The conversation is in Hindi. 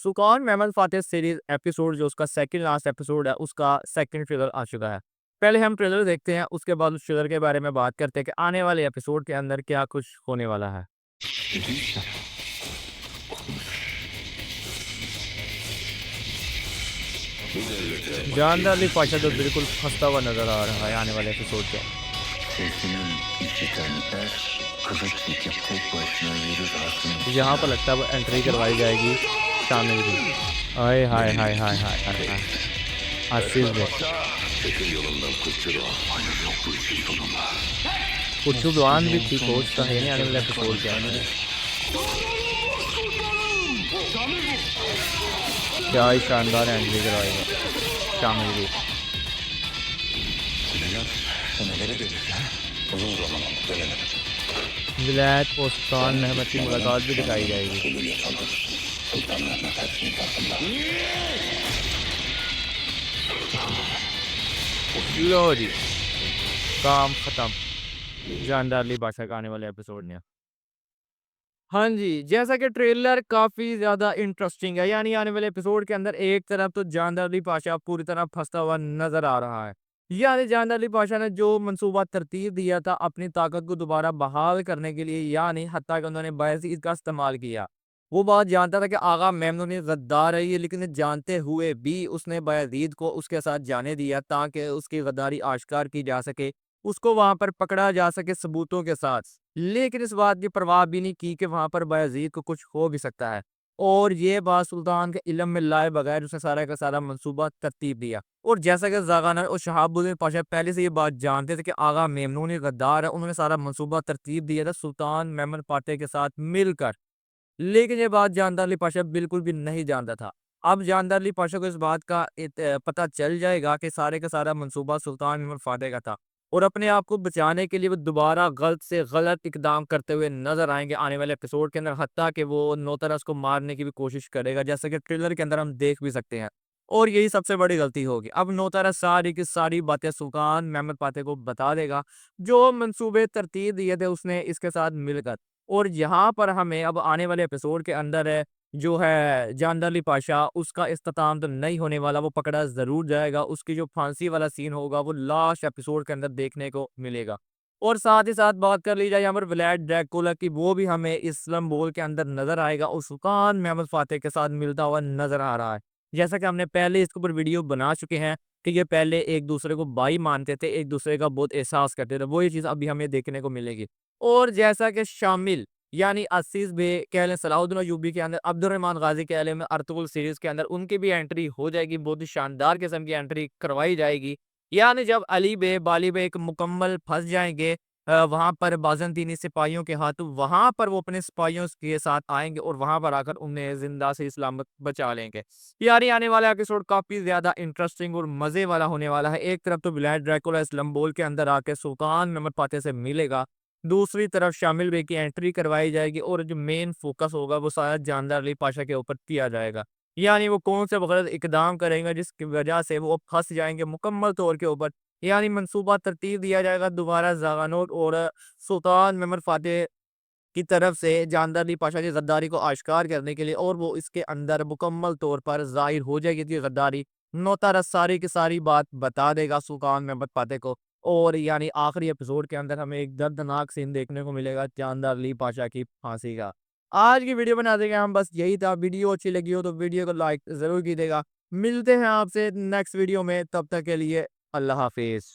सुकौन मेमन फातिह सीरीज़ एपिसोड जो उसका सेकंड लास्ट एपिसोड है, उसका सेकंड ट्रेलर आ चुका है। पहले हम ट्रेलर देखते हैं, उसके बाद उस ट्रेलर के बारे में बात करते हैं कि आने वाले एपिसोड के अंदर क्या कुछ होने वाला है। जानदार अली पाशा तो बिल्कुल फंसा हुआ नज़र आ रहा है आने वाले एपिसोड के। Sesinin işiten kılıç dikip tek başına yürür aslında. यहाँ पर लगता है वो एंट्री करवाई जाएगी शामिल की। हाय हाय हाय हाय हाय हाय हाय आसिफ बे Çekil yolumdan kurtuluğa. Hayır yok bu işin sonunda. कुछ दुआन भी ठीक हो उसका है नहीं आने वाले एपिसोड के अंदर। क्या ही शानदार एंट्री करवाएगा शामिल की। Süleyman senelere dönük ha. Uzun zaman oldu dönemedim. विलायत और सुल्तान महमद की मुलाकात भी दिखाई जाएगी। Bunu yapalım. Sultan Mehmet Ersin'in tarafından. लो जी काम खत्म जानदार अली बादशाह का आने वाले एपिसोड में। हाँ जी, जैसा कि ट्रेलर काफ़ी ज़्यादा इंटरेस्टिंग है, यानी आने वाले एपिसोड के अंदर एक तरफ तो जानदार अली पाशा पूरी तरह फँसा हुआ नज़र आ रहा है। यानी जानदार अली पाशा ने जो मंसूबा तरतीब दिया था अपनी ताकत को दोबारा बहाल करने के लिए, यानी हत्ता कि उन्होंने बायज़ीद का इस्तेमाल किया। वो बात जानता था कि आगा मेमनून ये गद्दार है ये, लेकिन जानते हुए भी उसने बायज़ीद को उसके साथ जाने दिया ताकि उसकी गद्दारी आश्कार की जा सके, उसको वहाँ पर पकड़ा जा सके सबूतों के साथ। लेकिन इस बात की परवाह भी नहीं की कि वहाँ पर बायज़ीद को कुछ हो भी सकता है। और ये बात सुल्तान के इल्म में लाए बगैर उसने सारा का सारा मंसूबा तरतीब दिया। और जैसा कि ज़ागानर और शहाबुद्दीन पाशा पहले से ये बात जानते थे कि आगा मेमनून ये गद्दार है, उन्होंने सारा मंसूबा तरतीब दिया था सुल्तान मेमन फातेह के साथ मिलकर। लेकिन ये बात जानदार अली पाशा बिल्कुल भी नहीं जानता था। अब जानदार अली पाशा को इस बात का पता चल जाएगा कि सारे का सारा मंसूबा सुल्तान मेमन फातेह का था। और अपने आप को बचाने के लिए वो दोबारा गलत से गलत इकदाम करते हुए नज़र आएँगे आने वाले एपिसोड के अंदर, हत्ता कि वो नौतरस को मारने की भी कोशिश करेगा, जैसा कि ट्रेलर के अंदर हम देख भी सकते हैं। और यही सबसे बड़ी गलती होगी। अब नौतरस सारी की सारी बातें सुल्तान मेमन फातेह को बता देगा, जो मंसूबे तरतीब दिए थे उसने इसके साथ मिलकर। और यहाँ पर हमें अब आने वाले एपिसोड के अंदर है, जो है जानदार अली पाशा उसका इख्तिताम तो नहीं होने वाला, वो पकड़ा ज़रूर जाएगा। उसकी जो फांसी वाला सीन होगा वो लास्ट एपिसोड के अंदर देखने को मिलेगा। और साथ ही साथ बात कर ली जाए यहाँ पर व्लाद ड्रैकुला की, वो भी हमें इस लम्बोल के अंदर नज़र आएगा और सुल्तान मेमन फातेह के साथ मिलता हुआ नज़र आ रहा है। जैसा कि हमने पहले इसके ऊपर वीडियो बना चुके हैं कि ये पहले एक दूसरे को भाई मानते थे, एक दूसरे का बहुत एहसास करते थे, वो ये चीज़ अभी हमें देखने को मिलेगी। और जैसा कि शामिल यानी अज़ीज़ बे कह लें, सलाहुद्दीन अय्यूबी के अंदर, अब्दुर्रहमान गाज़ी कह लें, अर्तुगरुल सीरीज़ के अंदर उनकी भी एंट्री हो जाएगी, बहुत ही शानदार किस्म की एंट्री करवाई जाएगी। यानी जब अली बे, बाली बे एक मुकम्मल फँस जाएँगे वहाँ पर बाज़ंतीनी सिपाहियों के हाथों, वहाँ पर वो अपने सिपाहियों के साथ आएँगे और वहाँ पर आकर उन्हें ज़िंदा से सलामत बचा लेंगे। यानी आने वाला एपिसोड काफ़ी ज़्यादा इंटरेस्टिंग और मज़े वाला होने वाला है। एक तरफ तो व्लाद ड्रैकुला इस लम्बोल के अंदर आके सुल्तान मेमन फातेह से मिलेगा, दूसरी तरफ शामिल बे की एंट्री करवाई जाएगी और जो मेन फ़ोकस होगा वो सारा जानदार अली पाशा के ऊपर किया जाएगा। यानी वो कौन से गलत इक़दाम करेंगे जिसकी वजह से वो फँस जाएँगे मुकम्मल तौर के ऊपर। यानी मंसूबा तरतीब दिया जाएगा दोबारा ज़ागानोट और सुल्तान मेमन फातेह की तरफ से जानदार अली पाशा की गद्दारी को आश्कार करने के लिए, और वो इसके अंदर मुकम्मल तौर पर ज़ाहिर हो जाएगी कि गद्दारी। नौतारा सारी की सारी बात बता देगा सुल्तान मेमन फातेह को। और यानी आखिरी एपिसोड के अंदर हमें एक दर्दनाक सीन देखने को मिलेगा जानदार अली पाशा की फांसी का। आज की वीडियो बना देंगे हम, बस यही था। वीडियो अच्छी लगी हो तो वीडियो को लाइक ज़रूर कीजिएगा। मिलते हैं आपसे नेक्स्ट वीडियो में, तब तक के लिए अल्लाह हाफिज़।